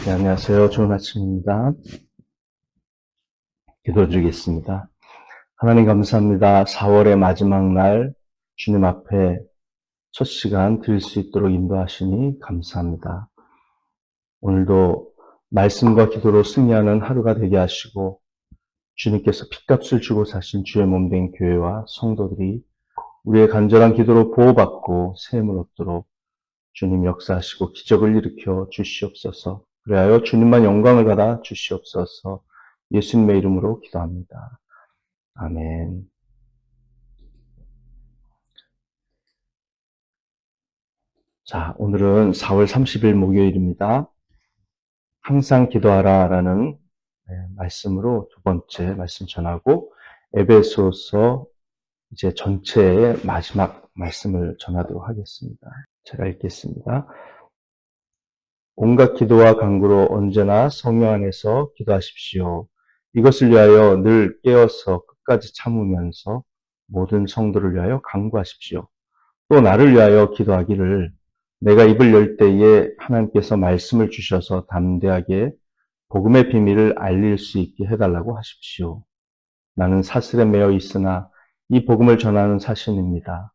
네, 안녕하세요. 좋은 아침입니다. 기도드리겠습니다. 하나님 감사합니다. 4월의 마지막 날 주님 앞에 첫 시간 드릴 수 있도록 인도하시니 감사합니다. 오늘도 말씀과 기도로 승리하는 하루가 되게 하시고 주님께서 핏값을 주고 사신 주의 몸된 교회와 성도들이 우리의 간절한 기도로 보호받고 세임을 얻도록 주님 역사하시고 기적을 일으켜 주시옵소서. 그리하여 주님만 영광을 받아 주시옵소서. 예수님의 이름으로 기도합니다. 아멘. 자, 오늘은 4월 30일 목요일입니다. 항상 기도하라라는 말씀으로 두 번째 말씀 전하고 에베소서 이제 전체의 마지막 말씀을 전하도록 하겠습니다. 제가 읽겠습니다. 온갖 기도와 간구로 언제나 성령 안에서 기도하십시오. 이것을 위하여 늘 깨어서 끝까지 참으면서 모든 성도를 위하여 간구하십시오. 또 나를 위하여 기도하기를 내가 입을 열 때에 하나님께서 말씀을 주셔서 담대하게 복음의 비밀을 알릴 수 있게 해달라고 하십시오. 나는 사슬에 매여 있으나 이 복음을 전하는 사신입니다.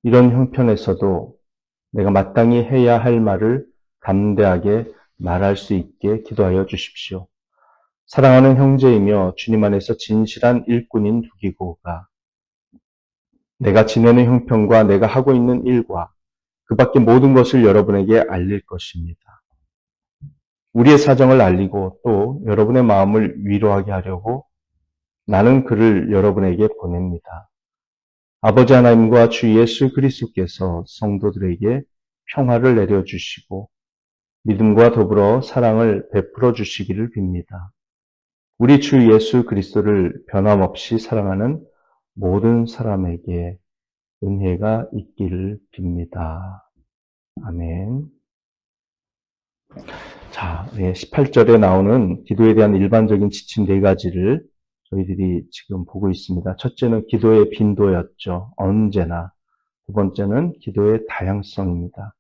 이런 형편에서도 내가 마땅히 해야 할 말을 담대하게 말할 수 있게 기도하여 주십시오. 사랑하는 형제이며 주님 안에서 진실한 일꾼인 두기고가 내가 지내는 형편과 내가 하고 있는 일과 그 밖의 모든 것을 여러분에게 알릴 것입니다. 우리의 사정을 알리고 또 여러분의 마음을 위로하게 하려고 나는 그를 여러분에게 보냅니다. 아버지 하나님과 주 예수 그리스도께서 성도들에게 평화를 내려주시고 믿음과 더불어 사랑을 베풀어 주시기를 빕니다. 우리 주 예수 그리스도를 변함없이 사랑하는 모든 사람에게 은혜가 있기를 빕니다. 아멘. 자, 18절에 나오는 기도에 대한 일반적인 지침 네 가지를 저희들이 지금 보고 있습니다. 첫째는 기도의 빈도였죠. 언제나. 두 번째는 기도의 다양성입니다.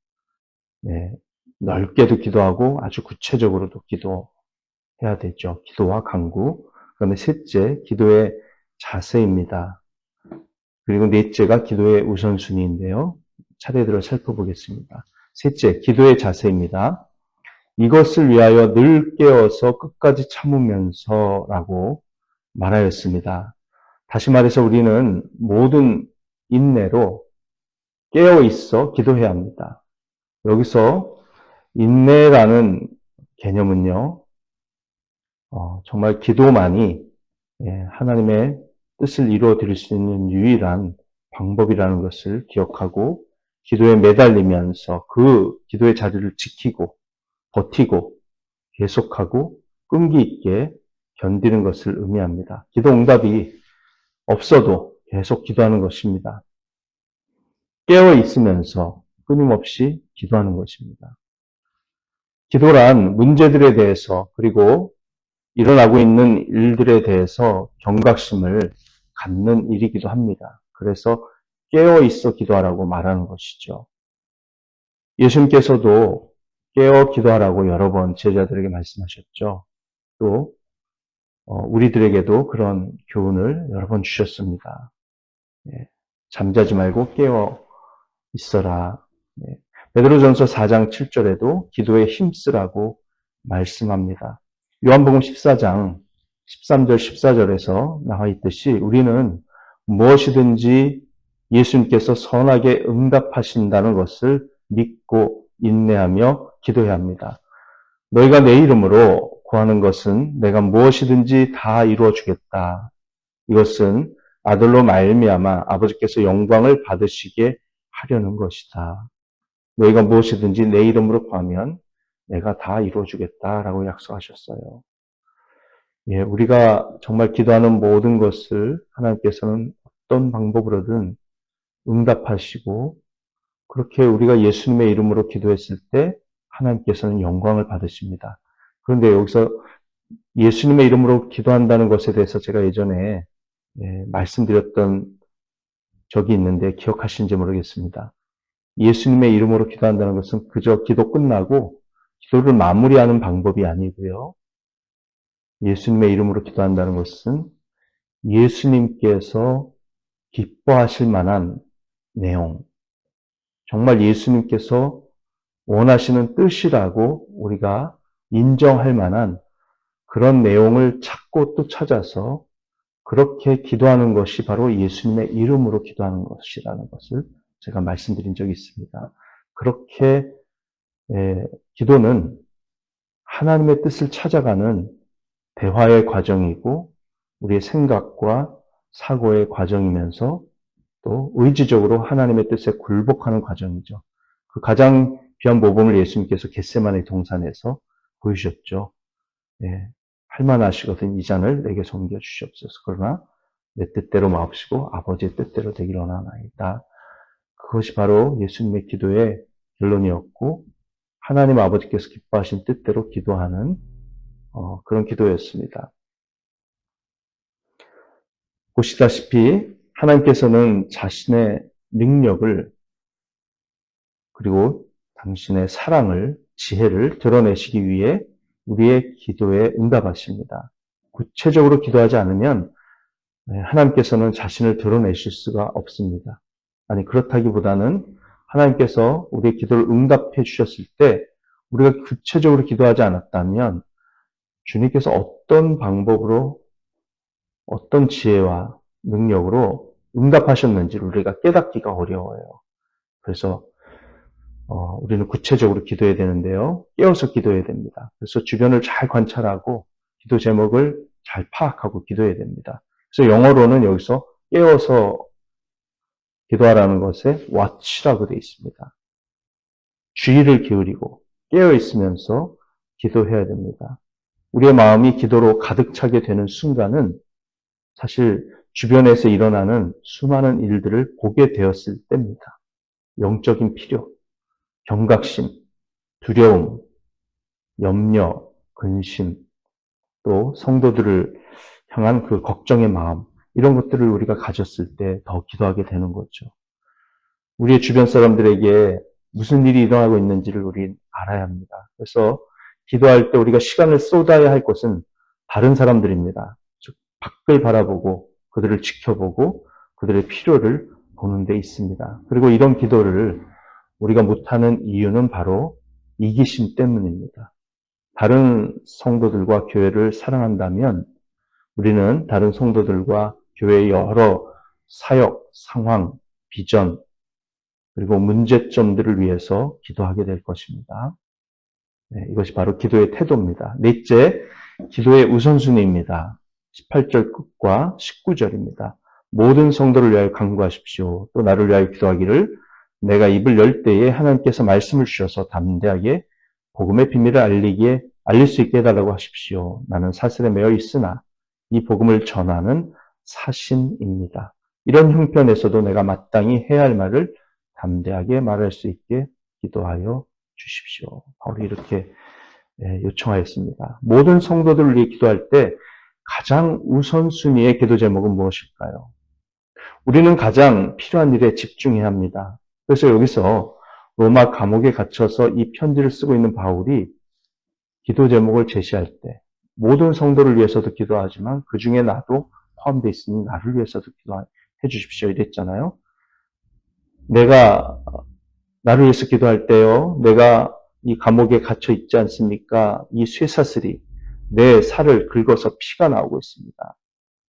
네, 넓게도 기도하고 아주 구체적으로도 기도해야 되죠. 기도와 간구. 그다음에 셋째, 기도의 자세입니다. 그리고 넷째가 기도의 우선순위인데요. 차례대로 살펴보겠습니다. 셋째, 기도의 자세입니다. 이것을 위하여 늘 깨어서 끝까지 참으면서라고 말하였습니다. 다시 말해서 우리는 모든 인내로 깨어 있어 기도해야 합니다. 여기서 인내라는 개념은요, 정말 기도만이 하나님의 뜻을 이루어 드릴 수 있는 유일한 방법이라는 것을 기억하고 기도에 매달리면서 그 기도의 자리를 지키고 버티고 계속하고 끈기 있게 견디는 것을 의미합니다. 기도 응답이 없어도 계속 기도하는 것입니다. 깨어 있으면서 끊임없이 기도하는 것입니다. 기도란 문제들에 대해서 그리고 일어나고 있는 일들에 대해서 경각심을 갖는 일이기도 합니다. 그래서 깨어 있어 기도하라고 말하는 것이죠. 예수님께서도 깨어 기도하라고 여러 번 제자들에게 말씀하셨죠. 또 우리들에게도 그런 교훈을 여러 번 주셨습니다. 잠자지 말고 깨어 있어라. 베드로전서 4장 7절에도 기도에 힘쓰라고 말씀합니다. 요한복음 14장 13절 14절에서 나와 있듯이 우리는 무엇이든지 예수님께서 선하게 응답하신다는 것을 믿고 인내하며 기도해야 합니다. 너희가 내 이름으로 구하는 것은 내가 무엇이든지 다 이루어 주겠다. 이것은 아들로 말미암아 아버지께서 영광을 받으시게 하려는 것이다. 너희가 무엇이든지 내 이름으로 구하면 내가 다 이루어 주겠다라고 약속하셨어요. 우리가 정말 기도하는 모든 것을 하나님께서는 어떤 방법으로든 응답하시고 그렇게 우리가 예수님의 이름으로 기도했을 때 하나님께서는 영광을 받으십니다. 그런데 여기서 예수님의 이름으로 기도한다는 것에 대해서 제가 예전에 말씀드렸던 적이 있는데 기억하시는지 모르겠습니다. 예수님의 이름으로 기도한다는 것은 그저 기도 끝나고 기도를 마무리하는 방법이 아니고요. 예수님의 이름으로 기도한다는 것은 예수님께서 기뻐하실 만한 내용, 정말 예수님께서 원하시는 뜻이라고 우리가 인정할 만한 그런 내용을 찾고 또 찾아서 그렇게 기도하는 것이 바로 예수님의 이름으로 기도하는 것이라는 것을 제가 말씀드린 적이 있습니다. 그렇게 기도는 하나님의 뜻을 찾아가는 대화의 과정이고 우리의 생각과 사고의 과정이면서 또 의지적으로 하나님의 뜻에 굴복하는 과정이죠. 그 가장 귀한 모범을 예수님께서 겟세마네 동산에서 보이셨죠. 예, 할만하시거든 이 잔을 내게 옮겨 주시옵소서. 그러나 내 뜻대로 마옵시고 아버지의 뜻대로 되기를 원하나이다. 그것이 바로 예수님의 기도의 결론이었고 하나님 아버지께서 기뻐하신 뜻대로 기도하는 그런 기도였습니다. 보시다시피 하나님께서는 자신의 능력을 그리고 당신의 사랑을, 지혜를 드러내시기 위해 우리의 기도에 응답하십니다. 구체적으로 기도하지 않으면 하나님께서는 자신을 드러내실 수가 없습니다. 아니 그렇다기보다는 하나님께서 우리의 기도를 응답해 주셨을 때 우리가 구체적으로 기도하지 않았다면 주님께서 어떤 방법으로 어떤 지혜와 능력으로 응답하셨는지를 우리가 깨닫기가 어려워요. 그래서 우리는 구체적으로 기도해야 되는데요. 깨어서 기도해야 됩니다. 그래서 주변을 잘 관찰하고 기도 제목을 잘 파악하고 기도해야 됩니다. 그래서 영어로는 여기서 깨어서 기도하라는 것에 watch라고 되어 있습니다. 주의를 기울이고 깨어 있으면서 기도해야 됩니다. 우리의 마음이 기도로 가득 차게 되는 순간은 사실 주변에서 일어나는 수많은 일들을 보게 되었을 때입니다. 영적인 필요, 경각심, 두려움, 염려, 근심, 또 성도들을 향한 그 걱정의 마음, 이런 것들을 우리가 가졌을 때 더 기도하게 되는 거죠. 우리의 주변 사람들에게 무슨 일이 일어나고 있는지를 우리는 알아야 합니다. 그래서 기도할 때 우리가 시간을 쏟아야 할 것은 다른 사람들입니다. 즉 밖을 바라보고 그들을 지켜보고 그들의 필요를 보는 데 있습니다. 그리고 이런 기도를 우리가 못하는 이유는 바로 이기심 때문입니다. 다른 성도들과 교회를 사랑한다면 우리는 다른 성도들과 교회의 여러 사역, 상황, 비전, 그리고 문제점들을 위해서 기도하게 될 것입니다. 네, 이것이 바로 기도의 태도입니다. 넷째, 기도의 우선순위입니다. 18절 끝과 19절입니다. 모든 성도를 위하여 간구하십시오. 또 나를 위하여 기도하기를 내가 입을 열 때에 하나님께서 말씀을 주셔서 담대하게 복음의 비밀을 알릴 수 있게 해달라고 하십시오. 나는 사슬에 매여 있으나 이 복음을 전하는 사신입니다. 이런 형편에서도 내가 마땅히 해야 할 말을 담대하게 말할 수 있게 기도하여 주십시오. 바울이 이렇게 요청하였습니다. 모든 성도들을 위해 기도할 때 가장 우선순위의 기도 제목은 무엇일까요? 우리는 가장 필요한 일에 집중해야 합니다. 그래서 여기서 로마 감옥에 gat혀서 이 편지를 쓰고 있는 바울이 기도 제목을 제시할 때 모든 성도를 위해서도 기도하지만 그 중에 나도 포함되어 있으니 나를 위해서도 기도해 주십시오 이랬잖아요. 내가 나를 위해서 기도할 때요. 내가 이 감옥에 갇혀 있지 않습니까? 이 쇠사슬이 내 살을 긁어서 피가 나오고 있습니다.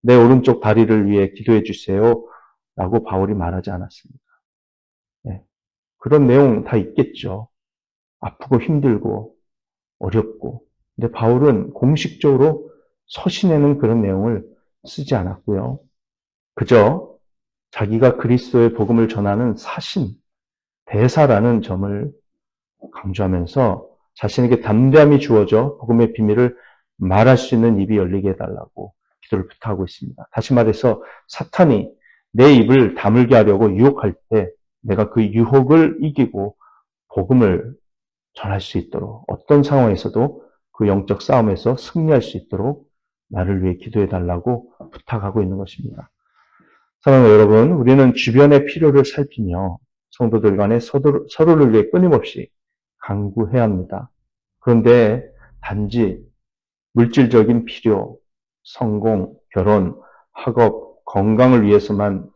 내 오른쪽 다리를 위해 기도해 주세요. 라고 바울이 말하지 않았습니다. 네. 그런 내용 다 있겠죠. 아프고 힘들고 어렵고. 근데 바울은 공식적으로 서신에는 그런 내용을 쓰지 않았고요. 그저 자기가 그리스도의 복음을 전하는 사신, 대사라는 점을 강조하면서 자신에게 담대함이 주어져 복음의 비밀을 말할 수 있는 입이 열리게 해달라고 기도를 부탁하고 있습니다. 다시 말해서 사탄이 내 입을 다물게 하려고 유혹할 때 내가 그 유혹을 이기고 복음을 전할 수 있도록 어떤 상황에서도 그 영적 싸움에서 승리할 수 있도록 나를 위해 기도해달라고 부탁하고 있는 것입니다. 사랑하는 여러분, 우리는 주변의 필요를 살피며 성도들 간에 서로를 위해 끊임없이 간구해야 합니다. 그런데 단지 물질적인 필요, 성공, 결혼, 학업, 건강을 위해서만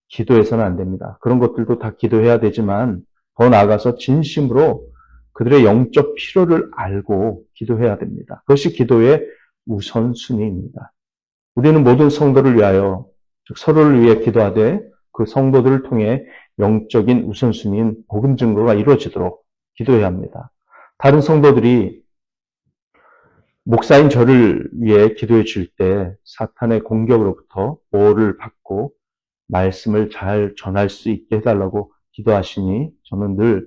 기도해서는 안 됩니다. 그런 것들도 다 기도해야 되지만 더 나아가서 진심으로 그들의 영적 필요를 알고 기도해야 됩니다. 그것이 기도의 우선순위입니다. 우리는 모든 성도를 위하여, 즉 서로를 위해 기도하되 그 성도들을 통해 영적인 우선순위인 복음 증거가 이루어지도록 기도해야 합니다. 다른 성도들이 목사인 저를 위해 기도해 줄 때 사탄의 공격으로부터 보호를 받고 말씀을 잘 전할 수 있게 해달라고 기도하시니 저는 늘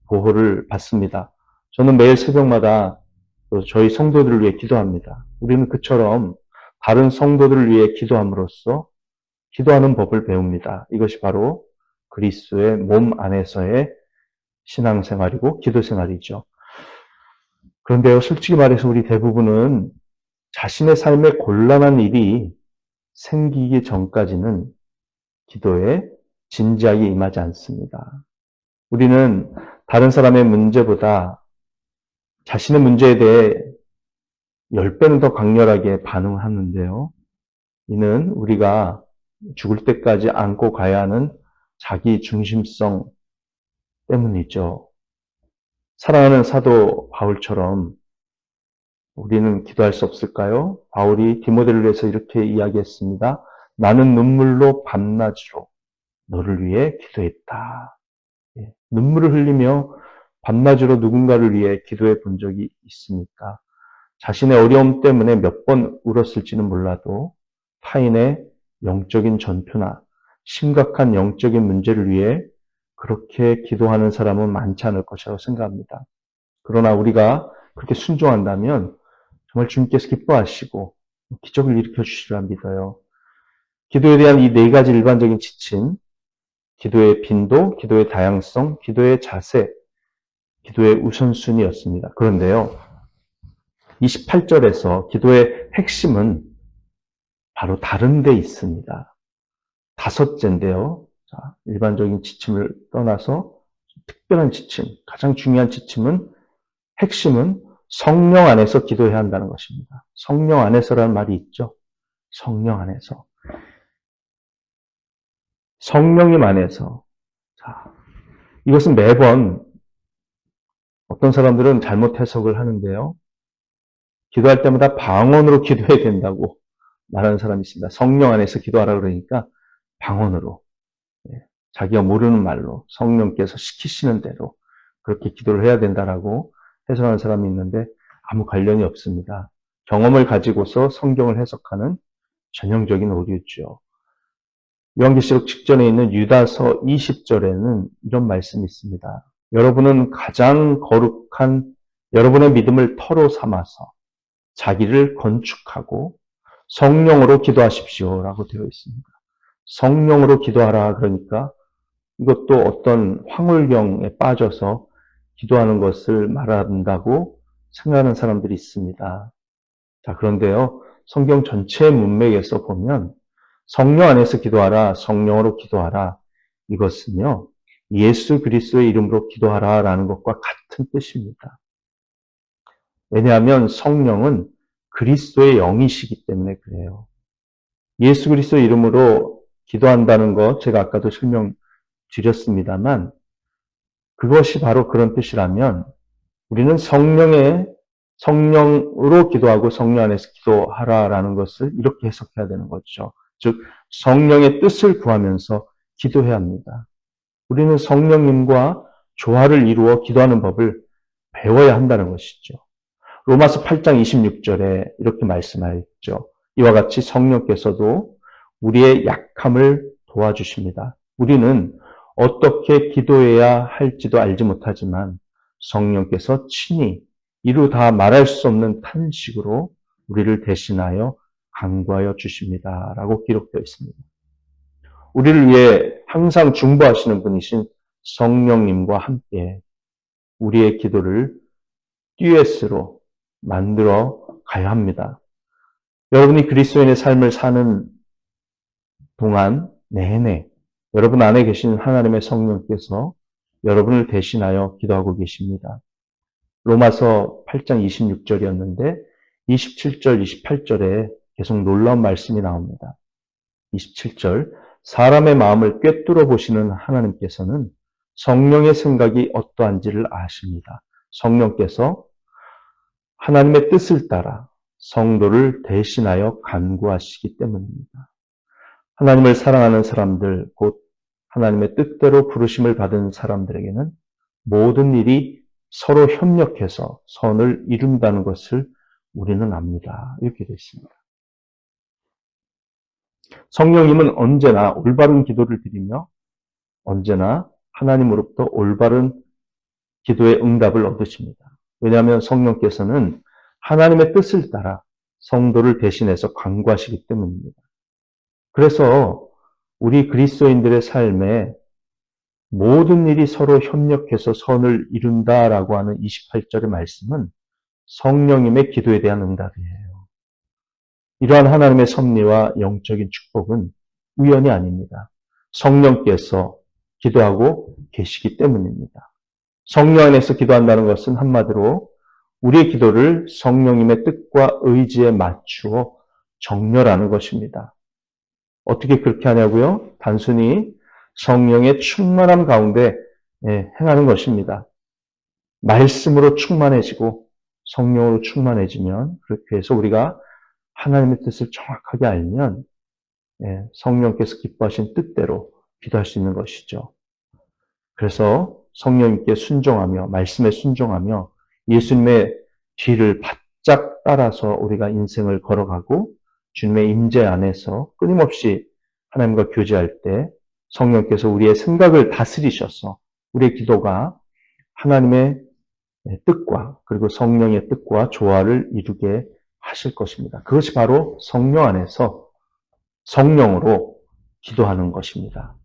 보호를 받습니다. 저는 매일 새벽마다 저희 성도들을 위해 기도합니다. 우리는 그처럼 다른 성도들을 위해 기도함으로써 기도하는 법을 배웁니다. 이것이 바로 그리스도의 몸 안에서의 신앙생활이고 기도생활이죠. 그런데요, 솔직히 말해서 우리 대부분은 자신의 삶에 곤란한 일이 생기기 전까지는 기도에 진지하게 임하지 않습니다. 우리는 다른 사람의 문제보다 자신의 문제에 대해 10배는 더 강렬하게 반응하는데요. 이는 우리가 죽을 때까지 안고 가야 하는 자기 중심성 때문이죠. 사랑하는 사도 바울처럼 우리는 기도할 수 없을까요? 바울이 디모데를 위해서 이렇게 이야기했습니다. 나는 눈물로 밤낮으로 너를 위해 기도했다. 눈물을 흘리며 밤낮으로 누군가를 위해 기도해 본 적이 있습니까? 자신의 어려움 때문에 몇 번 울었을지는 몰라도 타인의 영적인 전표나 심각한 영적인 문제를 위해 그렇게 기도하는 사람은 많지 않을 것이라고 생각합니다. 그러나 우리가 그렇게 순종한다면 정말 주님께서 기뻐하시고 기적을 일으켜 주시리라 믿어요. 기도에 대한 이 네 가지 일반적인 지침, 기도의 빈도, 기도의 다양성, 기도의 자세, 기도의 우선순위였습니다. 그런데요, 28절에서 기도의 핵심은 바로 다른 데 있습니다. 다섯째인데요. 자, 일반적인 지침을 떠나서 특별한 지침, 가장 중요한 지침은 핵심은 성령 안에서 기도해야 한다는 것입니다. 성령 안에서라는 말이 있죠. 성령 안에서. 성령님 안에서. 자, 이것은 매번 어떤 사람들은 잘못 해석을 하는데요. 기도할 때마다 방언으로 기도해야 된다고 말하는 사람이 있습니다. 성령 안에서 기도하라 그러니까 방언으로. 자기가 모르는 말로 성령께서 시키시는 대로 그렇게 기도를 해야 된다라고 해석하는 사람이 있는데 아무 관련이 없습니다. 경험을 가지고서 성경을 해석하는 전형적인 오류죠. 요한계시록 직전에 있는 유다서 20절에는 이런 말씀이 있습니다. 여러분은 가장 거룩한 여러분의 믿음을 터로 삼아서 자기를 건축하고 성령으로 기도하십시오라고 되어 있습니다. 성령으로 기도하라 그러니까 이것도 어떤 황홀경에 빠져서 기도하는 것을 말한다고 생각하는 사람들이 있습니다. 자, 그런데요, 성경 전체 문맥에서 보면 성령 안에서 기도하라, 성령으로 기도하라, 이것은요, 예수 그리스도의 이름으로 기도하라라는 것과 같은 뜻입니다. 왜냐하면 성령은 그리스도의 영이시기 때문에 그래요. 예수 그리스도의 이름으로 기도한다는 것, 제가 아까도 설명드렸습니다만, 그것이 바로 그런 뜻이라면, 우리는 성령으로 기도하고 성령 안에서 기도하라라는 것을 이렇게 해석해야 되는 거죠. 즉, 성령의 뜻을 구하면서 기도해야 합니다. 우리는 성령님과 조화를 이루어 기도하는 법을 배워야 한다는 것이죠. 로마서 8장 26절에 이렇게 말씀하였죠. 이와 같이 성령께서도 우리의 약함을 도와주십니다. 우리는 어떻게 기도해야 할지도 알지 못하지만 성령께서 친히 이루 다 말할 수 없는 탄식으로 우리를 대신하여 간구하여 주십니다. 라고 기록되어 있습니다. 우리를 위해 항상 중보하시는 분이신 성령님과 함께 우리의 기도를 듀엣으로 만들어 가야 합니다. 여러분이 그리스도인의 삶을 사는 동안 내내 여러분 안에 계신 하나님의 성령께서 여러분을 대신하여 기도하고 계십니다. 로마서 8장 26절이었는데 27절, 28절에 계속 놀라운 말씀이 나옵니다. 27절, 사람의 마음을 꿰뚫어 보시는 하나님께서는 성령의 생각이 어떠한지를 아십니다. 성령께서 하나님의 뜻을 따라 성도를 대신하여 간구하시기 때문입니다. 하나님을 사랑하는 사람들, 곧 하나님의 뜻대로 부르심을 받은 사람들에게는 모든 일이 서로 협력해서 선을 이룬다는 것을 우리는 압니다. 이렇게 되어 있습니다. 성령님은 언제나 올바른 기도를 드리며 언제나 하나님으로부터 올바른 기도의 응답을 얻으십니다. 왜냐하면 성령께서는 하나님의 뜻을 따라 성도를 대신해서 간구하시기 때문입니다. 그래서 우리 그리스도인들의 삶에 모든 일이 서로 협력해서 선을 이룬다라고 하는 28절의 말씀은 성령님의 기도에 대한 응답이에요. 이러한 하나님의 섭리와 영적인 축복은 우연이 아닙니다. 성령께서 기도하고 계시기 때문입니다. 성령 안에서 기도한다는 것은 한마디로 우리의 기도를 성령님의 뜻과 의지에 맞추어 정렬하는 것입니다. 어떻게 그렇게 하냐고요? 단순히 성령의 충만함 가운데 행하는 것입니다. 말씀으로 충만해지고 성령으로 충만해지면 그렇게 해서 우리가 하나님의 뜻을 정확하게 알면 성령께서 기뻐하신 뜻대로 기도할 수 있는 것이죠. 그래서 성령님께 순종하며 말씀에 순종하며 예수님의 뒤를 바짝 따라서 우리가 인생을 걸어가고 주님의 임재 안에서 끊임없이 하나님과 교제할 때 성령께서 우리의 생각을 다스리셔서 우리의 기도가 하나님의 뜻과 그리고 성령의 뜻과 조화를 이루게 하실 것입니다. 그것이 바로 성령 안에서 성령으로 기도하는 것입니다.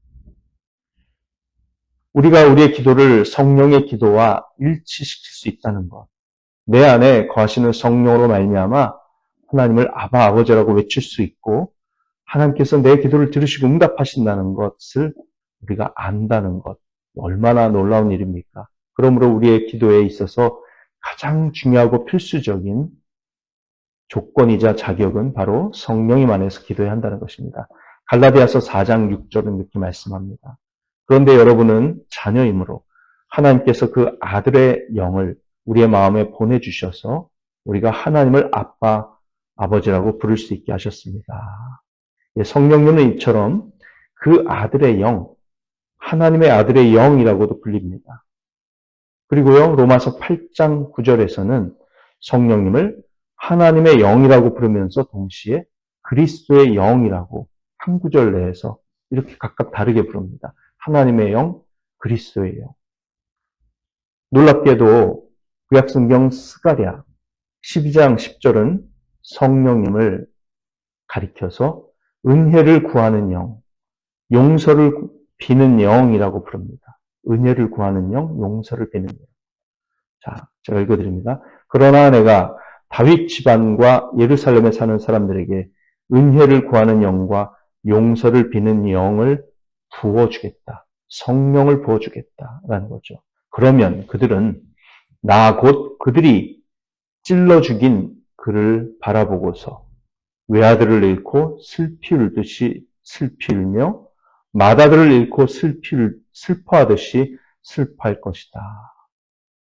우리가 우리의 기도를 성령의 기도와 일치시킬 수 있다는 것. 내 안에 거하시는 성령으로 말미암아 하나님을 아바 아버지라고 외칠 수 있고 하나님께서 내 기도를 들으시고 응답하신다는 것을 우리가 안다는 것. 얼마나 놀라운 일입니까? 그러므로 우리의 기도에 있어서 가장 중요하고 필수적인 조건이자 자격은 바로 성령님 안에서 기도해야 한다는 것입니다. 갈라디아서 4장 6절은 이렇게 말씀합니다. 그런데 여러분은 자녀이므로 하나님께서 그 아들의 영을 우리의 마음에 보내주셔서 우리가 하나님을 아빠, 아버지라고 부를 수 있게 하셨습니다. 성령님은 이처럼 그 아들의 영, 하나님의 아들의 영이라고도 불립니다. 그리고요, 로마서 8장 9절에서는 성령님을 하나님의 영이라고 부르면서 동시에 그리스도의 영이라고 한 구절 내에서 이렇게 각각 다르게 부릅니다. 하나님의 영, 그리스도의 영. 놀랍게도 구약성경 스가랴 12장 10절은 성령님을 가리켜서 은혜를 구하는 영, 용서를 비는 영이라고 부릅니다. 은혜를 구하는 영, 용서를 비는 영. 자, 제가 읽어드립니다. 그러나 내가 다윗 집안과 예루살렘에 사는 사람들에게 은혜를 구하는 영과 용서를 비는 영을 부어주겠다. 성령을 부어주겠다라는 거죠. 그러면 그들은 나 곧 그들이 찔러 죽인 그를 바라보고서 외아들을 잃고 슬피 울듯이 슬피 울며 맏아들을 잃고 슬퍼하듯이 슬퍼할 것이다.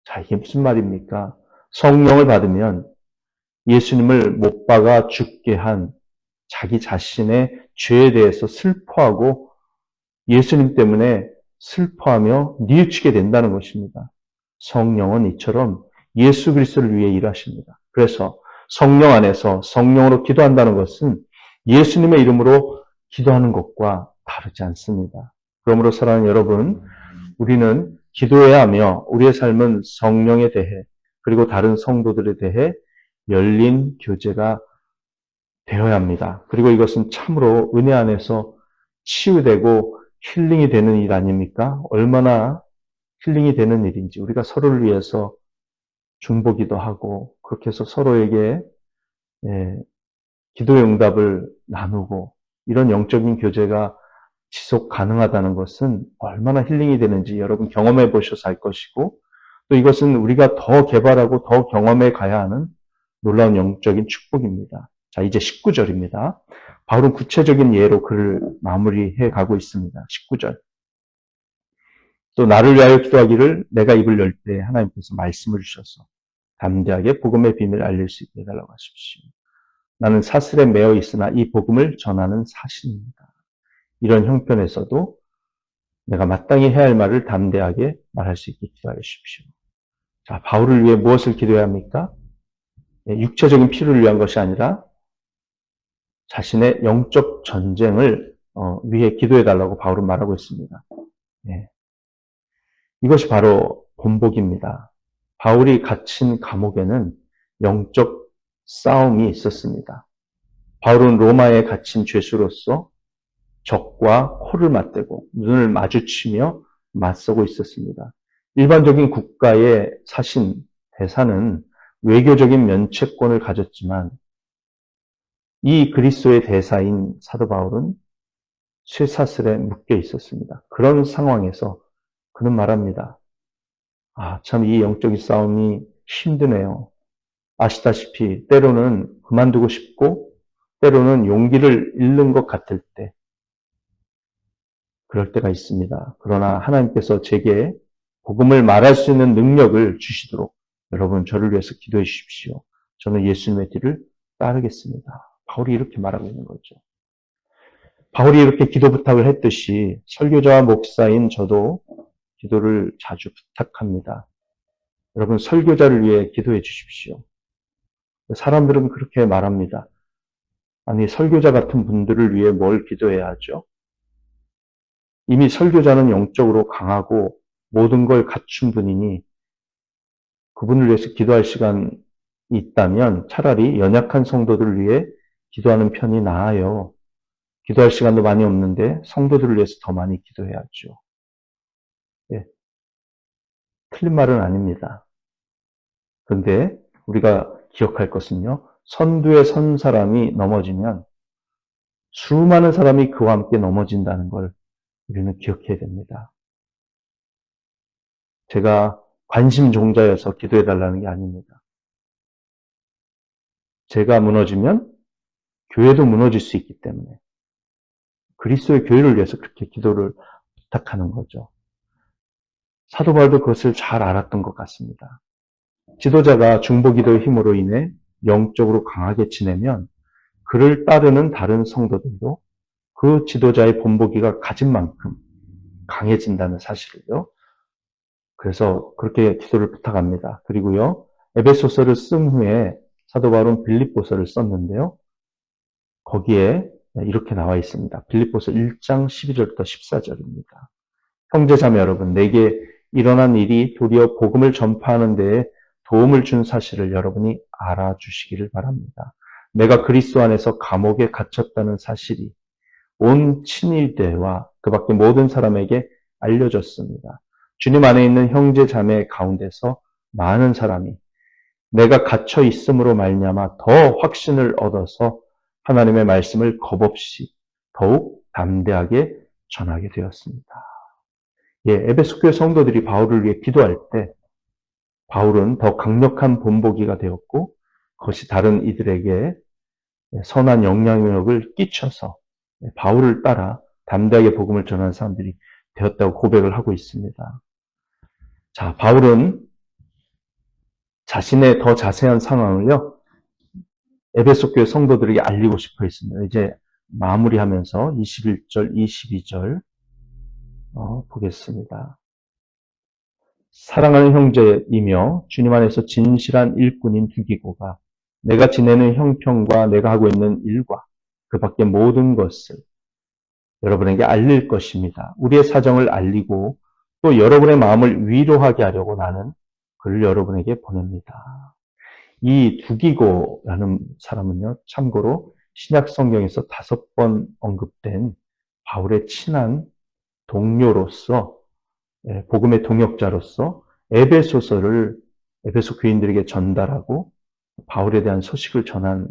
자, 이게 무슨 말입니까? 성령을 받으면 예수님을 못 박아 죽게 한 자기 자신의 죄에 대해서 슬퍼하고 예수님 때문에 슬퍼하며 뉘우치게 된다는 것입니다. 성령은 이처럼 예수 그리스도를 위해 일하십니다. 그래서 성령 안에서 성령으로 기도한다는 것은 예수님의 이름으로 기도하는 것과 다르지 않습니다. 그러므로 사랑하는 여러분, 우리는 기도해야 하며 우리의 삶은 성령에 대해 그리고 다른 성도들에 대해 열린 교제가 되어야 합니다. 그리고 이것은 참으로 은혜 안에서 치유되고 힐링이 되는 일 아닙니까? 얼마나 힐링이 되는 일인지 우리가 서로를 위해서 중보기도 하고 그렇게 해서 서로에게 기도의 응답을 나누고 이런 영적인 교제가 지속 가능하다는 것은 얼마나 힐링이 되는지 여러분 경험해 보셔서 알 것이고 또 이것은 우리가 더 개발하고 더 경험해 가야 하는 놀라운 영적인 축복입니다. 자, 이제 19절입니다. 바울은 구체적인 예로 글을 마무리해 가고 있습니다. 19절. 또 나를 위하여 기도하기를 내가 입을 열 때 하나님께서 말씀을 주셔서 담대하게 복음의 비밀을 알릴 수 있게 해달라고 하십시오. 나는 사슬에 매어 있으나 이 복음을 전하는 사신입니다. 이런 형편에서도 내가 마땅히 해야 할 말을 담대하게 말할 수 있게 기도하여 주십시오. 자, 바울을 위해 무엇을 기도해야 합니까? 육체적인 필요를 위한 것이 아니라 자신의 영적 전쟁을 위해 기도해 달라고 바울은 말하고 있습니다. 예. 이것이 바로 본복입니다. 바울이 갇힌 감옥에는 영적 싸움이 있었습니다. 바울은 로마에 갇힌 죄수로서 적과 코를 맞대고 눈을 마주치며 맞서고 있었습니다. 일반적인 국가의 사신, 대사는 외교적인 면책권을 가졌지만 이 그리스도의 대사인 사도 바울은 쇠사슬에 묶여 있었습니다. 그런 상황에서 그는 말합니다. 참 이 영적인 싸움이 힘드네요. 아시다시피 때로는 그만두고 싶고 때로는 용기를 잃는 것 같을 때 그럴 때가 있습니다. 그러나 하나님께서 제게 복음을 말할 수 있는 능력을 주시도록 여러분 저를 위해서 기도해 주십시오. 저는 예수님의 뒤를 따르겠습니다. 바울이 이렇게 말하고 있는 거죠. 바울이 이렇게 기도 부탁을 했듯이 설교자와 목사인 저도 기도를 자주 부탁합니다. 여러분 설교자를 위해 기도해 주십시오. 사람들은 그렇게 말합니다. 아니 설교자 같은 분들을 위해 뭘 기도해야 하죠? 이미 설교자는 영적으로 강하고 모든 걸 갖춘 분이니 그분을 위해서 기도할 시간이 있다면 차라리 연약한 성도들을 위해 기도하는 편이 나아요. 기도할 시간도 많이 없는데 성도들을 위해서 더 많이 기도해야죠. 예, 틀린 말은 아닙니다. 그런데 우리가 기억할 것은요. 선두에 선 사람이 넘어지면 수많은 사람이 그와 함께 넘어진다는 걸 우리는 기억해야 됩니다. 제가 관심 종자여서 기도해 달라는 게 아닙니다. 제가 무너지면 교회도 무너질 수 있기 때문에 그리스도의 교회를 위해서 그렇게 기도를 부탁하는 거죠. 사도 바울도 그것을 잘 알았던 것 같습니다. 지도자가 중보기도의 힘으로 인해 영적으로 강하게 지내면 그를 따르는 다른 성도들도 그 지도자의 본보기가 가진 만큼 강해진다는 사실을요. 그래서 그렇게 기도를 부탁합니다. 그리고요. 에베소서를 쓴 후에 사도 바울은 빌립보서를 썼는데요. 거기에 이렇게 나와 있습니다. 빌립보서 1장 12절부터 14절입니다. 형제자매 여러분, 내게 일어난 일이 도리어 복음을 전파하는 데에 도움을 준 사실을 여러분이 알아주시기를 바랍니다. 내가 그리스도 안에서 감옥에 갇혔다는 사실이 온 친일대와 그 밖에 모든 사람에게 알려졌습니다. 주님 안에 있는 형제 자매 가운데서 많은 사람이 내가 갇혀 있음으로 말미암아 더 확신을 얻어서 하나님의 말씀을 겁없이 더욱 담대하게 전하게 되었습니다. 예, 에베소 교회 성도들이 바울을 위해 기도할 때 바울은 더 강력한 본보기가 되었고 그것이 다른 이들에게 선한 영향력을 끼쳐서 바울을 따라 담대하게 복음을 전하는 사람들이 되었다고 고백을 하고 있습니다. 자, 바울은 자신의 더 자세한 상황을요, 에베소 교회 성도들에게 알리고 싶어 했습니다. 이제 마무리하면서 21절, 22절 보겠습니다. 사랑하는 형제이며 주님 안에서 진실한 일꾼인 두기고가 내가 지내는 형편과 내가 하고 있는 일과 그 밖의 모든 것을 여러분에게 알릴 것입니다. 우리의 사정을 알리고 또 여러분의 마음을 위로하게 하려고 나는 그를 여러분에게 보냅니다. 이 두기고라는 사람은요, 참고로 신약 성경에서 5번 언급된 바울의 친한 동료로서 복음의 동역자로서 에베소서를 에베소 교인들에게 전달하고 바울에 대한 소식을 전한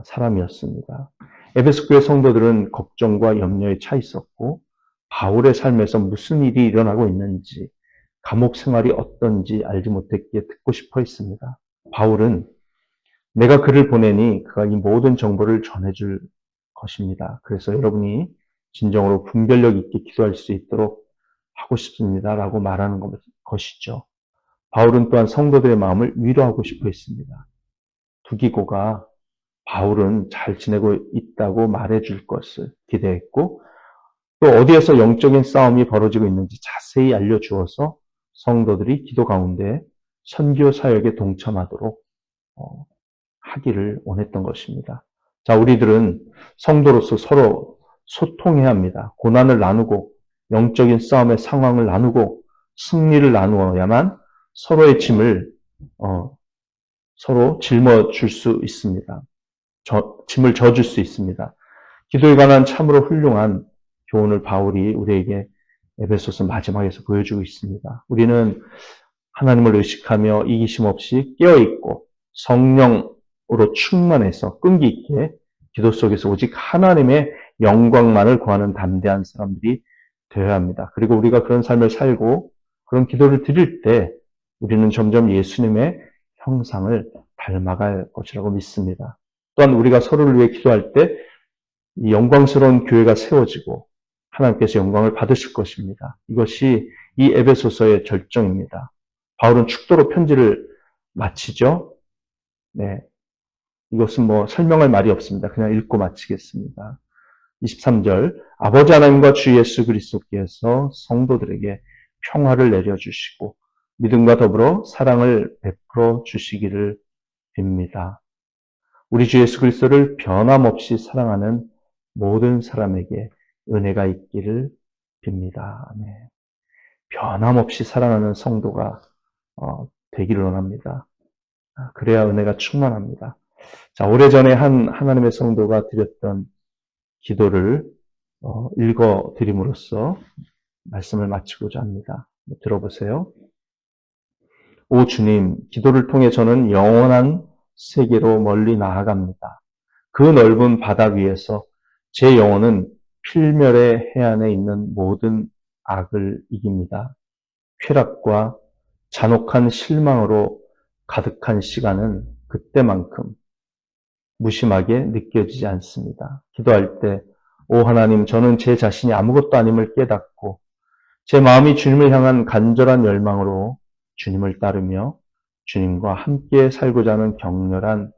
사람이었습니다. 에베소 교회 성도들은 걱정과 염려에 차 있었고 바울의 삶에서 무슨 일이 일어나고 있는지 감옥 생활이 어떤지 알지 못했기에 듣고 싶어 했습니다. 바울은 내가 그를 보내니 그가 이 모든 정보를 전해줄 것입니다. 그래서 여러분이 진정으로 분별력 있게 기도할 수 있도록 하고 싶습니다. 라고 말하는 것이죠. 바울은 또한 성도들의 마음을 위로하고 싶어 했습니다. 두기고가 바울은 잘 지내고 있다고 말해줄 것을 기대했고 또 어디에서 영적인 싸움이 벌어지고 있는지 자세히 알려주어서 성도들이 기도 가운데 선교 사역에 동참하도록 하기를 원했던 것입니다. 자, 우리들은 성도로서 서로 소통해야 합니다. 고난을 나누고 영적인 싸움의 상황을 나누고 승리를 나누어야만 서로의 짐을 서로 짊어줄 수 있습니다. 짐을 져줄 수 있습니다. 기도에 관한 참으로 훌륭한 교훈을 바울이 우리에게 에베소서 마지막에서 보여주고 있습니다. 우리는 하나님을 의식하며 이기심 없이 깨어있고 성령으로 충만해서 끈기 있게 기도 속에서 오직 하나님의 영광만을 구하는 담대한 사람들이 되어야 합니다. 그리고 우리가 그런 삶을 살고 그런 기도를 드릴 때 우리는 점점 예수님의 형상을 닮아갈 것이라고 믿습니다. 또한 우리가 서로를 위해 기도할 때 이 영광스러운 교회가 세워지고 하나님께서 영광을 받으실 것입니다. 이것이 이 에베소서의 절정입니다. 바울은 축도로 편지를 마치죠. 네, 이것은 설명할 말이 없습니다. 그냥 읽고 마치겠습니다. 23절 아버지 하나님과 주 예수 그리스도께서 성도들에게 평화를 내려주시고 믿음과 더불어 사랑을 베풀어 주시기를 빕니다. 우리 주 예수 그리스도를 변함없이 사랑하는 모든 사람에게 은혜가 있기를 빕니다. 네. 변함없이 사랑하는 성도가 되기를 원합니다. 그래야 은혜가 충만합니다. 자, 오래전에 한 하나님의 성도가 드렸던 기도를 읽어드림으로써 말씀을 마치고자 합니다. 들어보세요. 오 주님, 기도를 통해 저는 영원한 세계로 멀리 나아갑니다. 그 넓은 바다 위에서 제 영혼은 필멸의 해안에 있는 모든 악을 이깁니다. 쾌락과 잔혹한 실망으로 가득한 시간은 그때만큼 무심하게 느껴지지 않습니다. 기도할 때, 오 하나님, 저는 제 자신이 아무것도 아님을 깨닫고 제 마음이 주님을 향한 간절한 열망으로 주님을 따르며 주님과 함께 살고자 하는 격렬한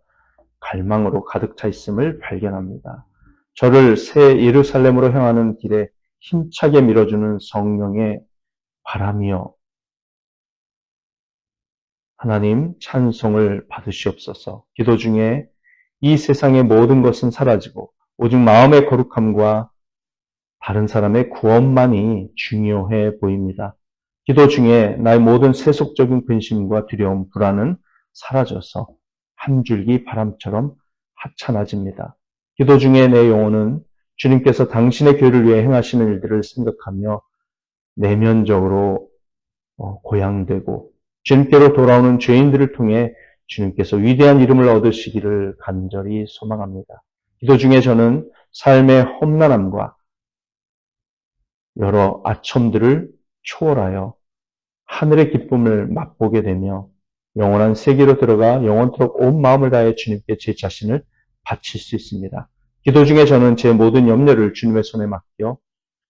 갈망으로 가득 차 있음을 발견합니다. 저를 새 예루살렘으로 향하는 길에 힘차게 밀어주는 성령의 바람이여 하나님 찬송을 받으시옵소서. 기도 중에 이 세상의 모든 것은 사라지고 오직 마음의 거룩함과 다른 사람의 구원만이 중요해 보입니다. 기도 중에 나의 모든 세속적인 근심과 두려움, 불안은 사라져서 한 줄기 바람처럼 하찮아집니다. 기도 중에 내 영혼은 주님께서 당신의 교회를 위해 행하시는 일들을 생각하며 내면적으로 고향되고 주님께로 돌아오는 죄인들을 통해 주님께서 위대한 이름을 얻으시기를 간절히 소망합니다. 기도 중에 저는 삶의 험난함과 여러 아첨들을 초월하여 하늘의 기쁨을 맛보게 되며 영원한 세계로 들어가 영원토록 온 마음을 다해 주님께 제 자신을 바칠 수 있습니다. 기도 중에 저는 제 모든 염려를 주님의 손에 맡겨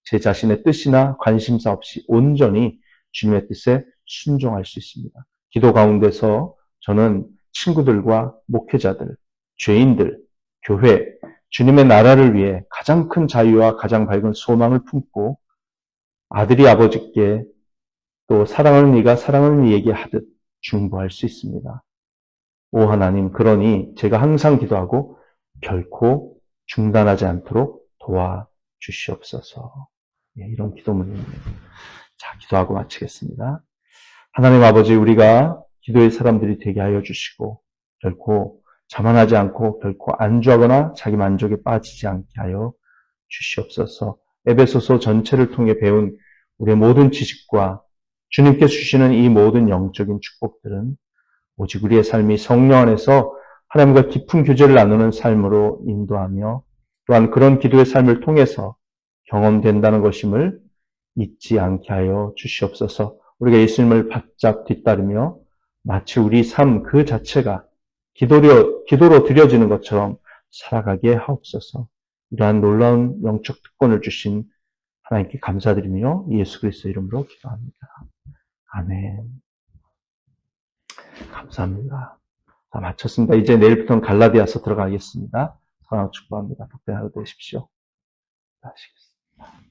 제 자신의 뜻이나 관심사 없이 온전히 주님의 뜻에 순종할 수 있습니다. 기도 가운데서 저는 친구들과 목회자들, 죄인들, 교회, 주님의 나라를 위해 가장 큰 자유와 가장 밝은 소망을 품고 아들이 아버지께 또 사랑하는 이가 사랑하는 이에게 하듯 중보할 수 있습니다. 오 하나님, 그러니 제가 항상 기도하고 결코 중단하지 않도록 도와주시옵소서. 이런 기도문입니다. 자, 기도하고 마치겠습니다. 하나님 아버지, 우리가 기도의 사람들이 되게 하여 주시고 결코 자만하지 않고 결코 안주하거나 자기 만족에 빠지지 않게 하여 주시옵소서. 에베소서 전체를 통해 배운 우리의 모든 지식과 주님께 주시는 이 모든 영적인 축복들은 오직 우리의 삶이 성령 안에서 하나님과 깊은 교제를 나누는 삶으로 인도하며 또한 그런 기도의 삶을 통해서 경험된다는 것임을 잊지 않게 하여 주시옵소서. 우리가 예수님을 바짝 뒤따르며 마치 우리 삶 그 자체가 기도로 드려지는 것처럼 살아가게 하옵소서. 이러한 놀라운 영적 특권을 주신 하나님께 감사드리며 예수 그리스도 이름으로 기도합니다. 아멘. 감사합니다. 자, 마쳤습니다. 이제 내일부터는 갈라디아서 들어가겠습니다. 사랑하고 축복합니다. 복된 하루 되십시오. 하시겠습니다.